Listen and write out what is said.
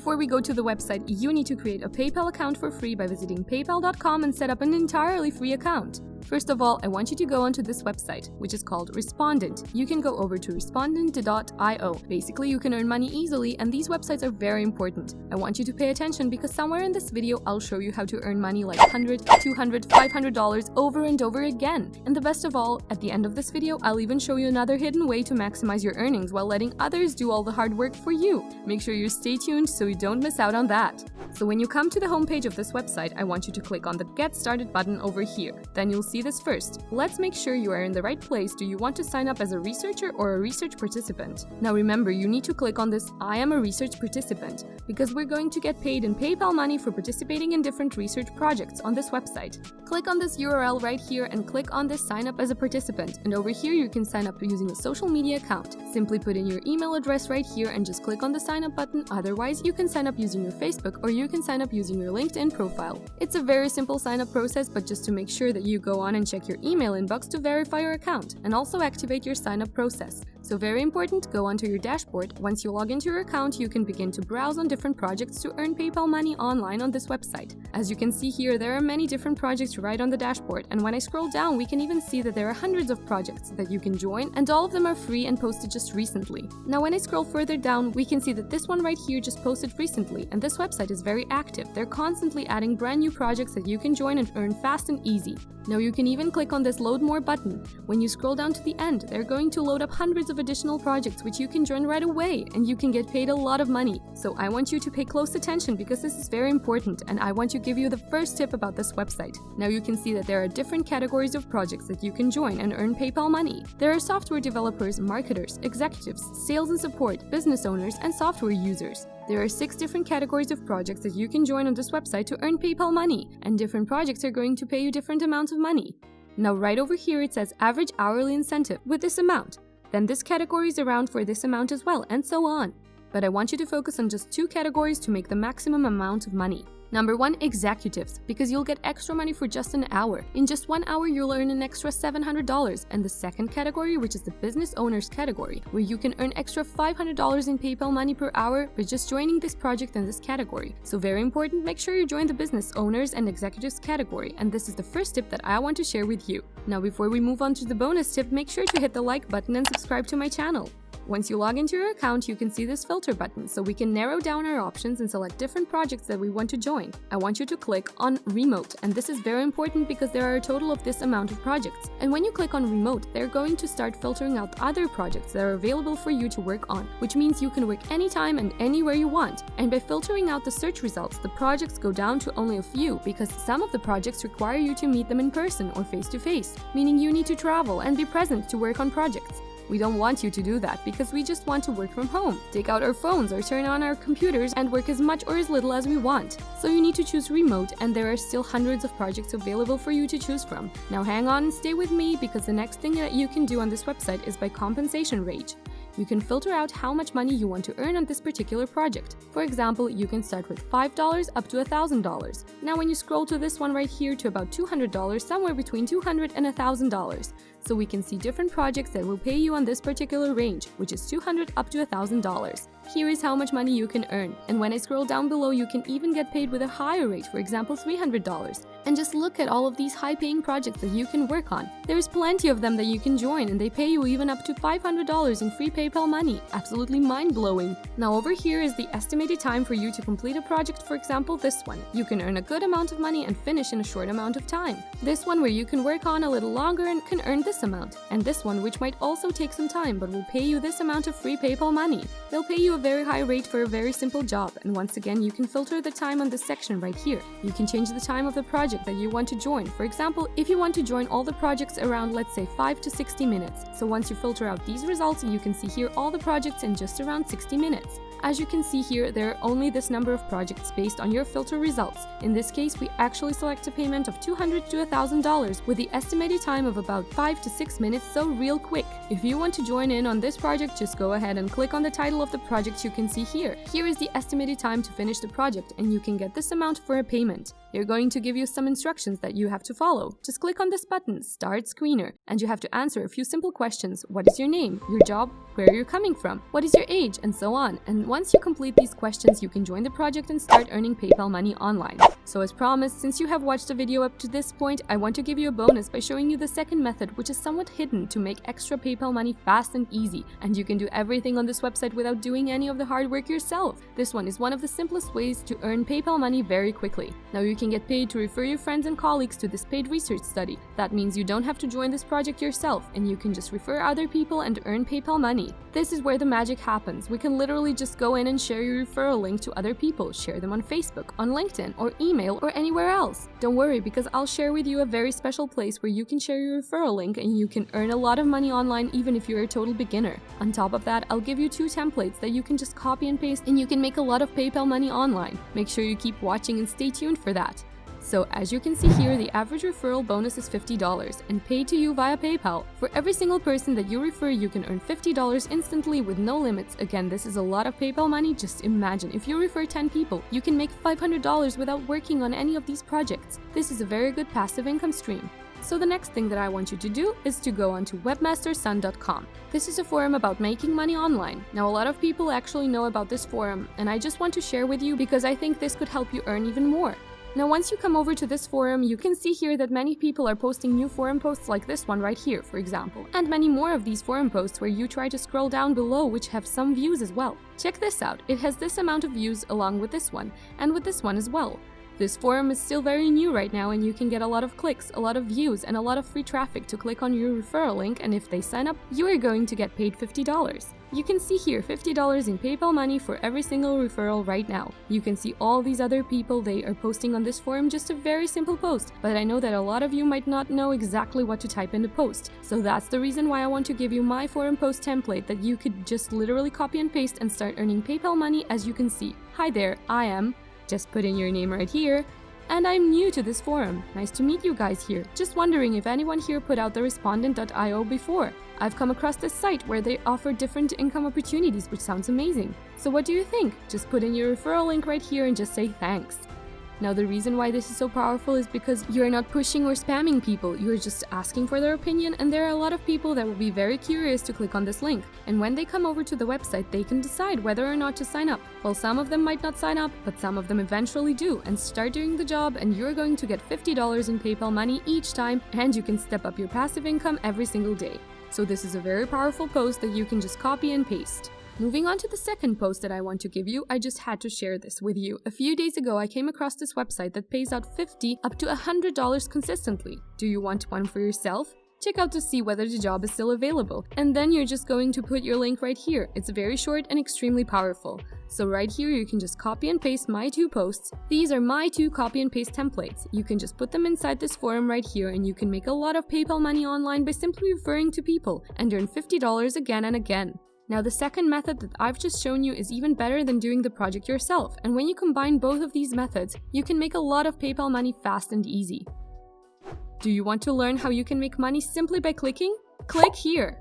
Before we go to the website, you need to create a PayPal account for free by visiting paypal.com and set up an entirely free account. First of all, I want you to go onto this website, which is called Respondent. You can go over to respondent.io. Basically, you can earn money easily, and these websites are very important. I want you to pay attention because somewhere in this video, I'll show you how to earn money like $100, $200, $500 over and over again. And the best of all, at the end of this video, I'll even show you another hidden way to maximize your earnings while letting others do all the hard work for you. Make sure you stay tuned so you don't miss out on that. So when you come to the homepage of this website, I want you to click on the Get Started button over here. Then you'll see this first. Let's make sure you are in the right place. Do you want to sign up as a researcher or a research participant? Now remember, you need to click on this I am a research participant because we're going to get paid in PayPal money for participating in different research projects on this website. Click on this URL right here and click on this sign up as a participant, and over here you can sign up using a social media account. Simply put in your email address right here and just click on the sign up button. Otherwise, you can sign up using your Facebook or you can sign up using your LinkedIn profile. It's a very simple sign up process, but just to make sure that you go on and check your email inbox to verify your account and also activate your sign up process. So very important, go onto your dashboard. Once you log into your account, you can begin to browse on different projects to earn PayPal money online on this website. As you can see here, there are many different projects right on the dashboard, and when I scroll down, we can even see that there are hundreds of projects that you can join, and all of them are free and posted just recently. Now when I scroll further down, we can see that this one right here just posted recently, and this website is very active. They're constantly adding brand new projects that you can join and earn fast and easy. Now you can even click on this Load More button. When you scroll down to the end, they're going to load up hundreds of additional projects which you can join right away, and you can get paid a lot of money. So I want you to pay close attention because this is very important, and I want to give you the first tip about this website. Now you can see that there are different categories of projects that you can join and earn PayPal money. There are software developers, marketers, executives, sales and support, business owners, and software users. There are 6 different categories of projects that you can join on this website to earn PayPal money, and different projects are going to pay you different amounts of money. Now right over here it says average hourly incentive with this amount. Then this category is around for this amount as well, and so on. But I want you to focus on just 2 categories to make the maximum amount of money. Number 1, executives, because you'll get extra money for just an hour. In just 1 hour, you'll earn an extra $700. And the second category, which is the business owners category, where you can earn extra $500 in PayPal money per hour by just joining this project in this category. So very important, make sure you join the business owners and executives category. And this is the first tip that I want to share with you. Now before we move on to the bonus tip, make sure to hit the like button and subscribe to my channel. Once you log into your account, you can see this filter button, so we can narrow down our options and select different projects that we want to join. I want you to click on Remote, and this is very important because there are a total of this amount of projects. And when you click on Remote, they're going to start filtering out other projects that are available for you to work on, which means you can work anytime and anywhere you want. And by filtering out the search results, the projects go down to only a few because some of the projects require you to meet them in person or face-to-face, meaning you need to travel and be present to work on projects. We don't want you to do that because we just want to work from home, take out our phones or turn on our computers and work as much or as little as we want. So you need to choose remote, and there are still hundreds of projects available for you to choose from. Now hang on and stay with me because the next thing that you can do on this website is by compensation range. You can filter out how much money you want to earn on this particular project. For example, you can start with $5 up to $1,000. Now when you scroll to this one right here to about $200, somewhere between $200 and $1,000. So we can see different projects that will pay you on this particular range, which is $200 up to $1,000. Here is how much money you can earn, and when I scroll down below, you can even get paid with a higher rate, for example $300. And just look at all of these high-paying projects that you can work on. There's plenty of them that you can join, and they pay you even up to $500 in free PayPal money. Absolutely mind-blowing. Now over here is the estimated time for you to complete a project, for example this one. You can earn a good amount of money and finish in a short amount of time. This one where you can work on a little longer and can earn this amount. And this one which might also take some time but will pay you this amount of free PayPal money. They'll pay you a very high rate for a very simple job, and once again you can filter the time on this section right here. You can change the time of the project that you want to join. For example, if you want to join all the projects around, let's say 5 to 60 minutes. So once you filter out these results, you can see here all the projects in just around 60 minutes. As you can see here, there are only this number of projects based on your filter results. In this case, we actually select a payment of $200 to $1,000 with the estimated time of about 5 to 6 minutes, so real quick. If you want to join in on this project, just go ahead and click on the title of the project you can see here. Here is the estimated time to finish the project, and you can get this amount for a payment. They're going to give you some instructions that you have to follow. Just click on this button, Start Screener, and you have to answer a few simple questions. What is your name, your job, where you're coming from, what is your age, and so on. And once you complete these questions, you can join the project and start earning PayPal money online. So as promised, since you have watched the video up to this point, I want to give you a bonus by showing you the second method, which is somewhat hidden to make extra PayPal money fast and easy, and you can do everything on this website without doing any of the hard work yourself. This one is one of the simplest ways to earn PayPal money very quickly. Now you can get paid to refer your friends and colleagues to this paid research study. That means you don't have to join this project yourself, and you can just refer other people and earn PayPal money. This is where the magic happens. We can literally just go in and share your referral link to other people, share them on Facebook, on LinkedIn, or email, or anywhere else. Don't worry, because I'll share with you a very special place where you can share your referral link and you can earn a lot of money online even if you're a total beginner. On top of that, I'll give you 2 templates that you can just copy and paste and you can make a lot of PayPal money online. Make sure you keep watching and stay tuned for that. So as you can see here, the average referral bonus is $50 and paid to you via PayPal. For every single person that you refer, you can earn $50 instantly with no limits. Again, this is a lot of PayPal money. Just imagine, if you refer 10 people, you can make $500 without working on any of these projects. This is a very good passive income stream. So the next thing that I want you to do is to go onto webmastersun.com. This is a forum about making money online. Now a lot of people actually know about this forum, and I just want to share with you because I think this could help you earn even more. Now once you come over to this forum, you can see here that many people are posting new forum posts like this one right here, for example, and many more of these forum posts where you try to scroll down below, which have some views as well. Check this out, it has this amount of views along with this one, and with this one as well. This forum is still very new right now, and you can get a lot of clicks, a lot of views, and a lot of free traffic to click on your referral link, and if they sign up, you are going to get paid $50. You can see here $50 in PayPal money for every single referral right now. You can see all these other people, they are posting on this forum just a very simple post, but I know that a lot of you might not know exactly what to type in the post. So that's the reason why I want to give you my forum post template that you could just literally copy and paste and start earning PayPal money. As you can see, hi there, I am. Just put in your name right here. And I'm new to this forum. Nice to meet you guys here. Just wondering if anyone here put out the Respondent.io before. I've come across this site where they offer different income opportunities, which sounds amazing. So what do you think? Just put in your referral link right here and just say thanks. Now the reason why this is so powerful is because you're not pushing or spamming people, you're just asking for their opinion, and there are a lot of people that will be very curious to click on this link. And when they come over to the website, they can decide whether or not to sign up. Well, some of them might not sign up, but some of them eventually do and start doing the job, and you're going to get $50 in PayPal money each time, and you can step up your passive income every single day. So this is a very powerful post that you can just copy and paste. Moving on to the second post that I want to give you, I just had to share this with you. A few days ago, I came across this website that pays out $50 up to $100 consistently. Do you want one for yourself? Check out to see whether the job is still available. And then you're just going to put your link right here. It's very short and extremely powerful. So right here, you can just copy and paste my 2 posts. These are my 2 copy and paste templates. You can just put them inside this forum right here, and you can make a lot of PayPal money online by simply referring to people and earn $50 again and again. Now the second method that I've just shown you is even better than doing the project yourself, and when you combine both of these methods, you can make a lot of PayPal money fast and easy. Do you want to learn how you can make money simply by clicking? Click here!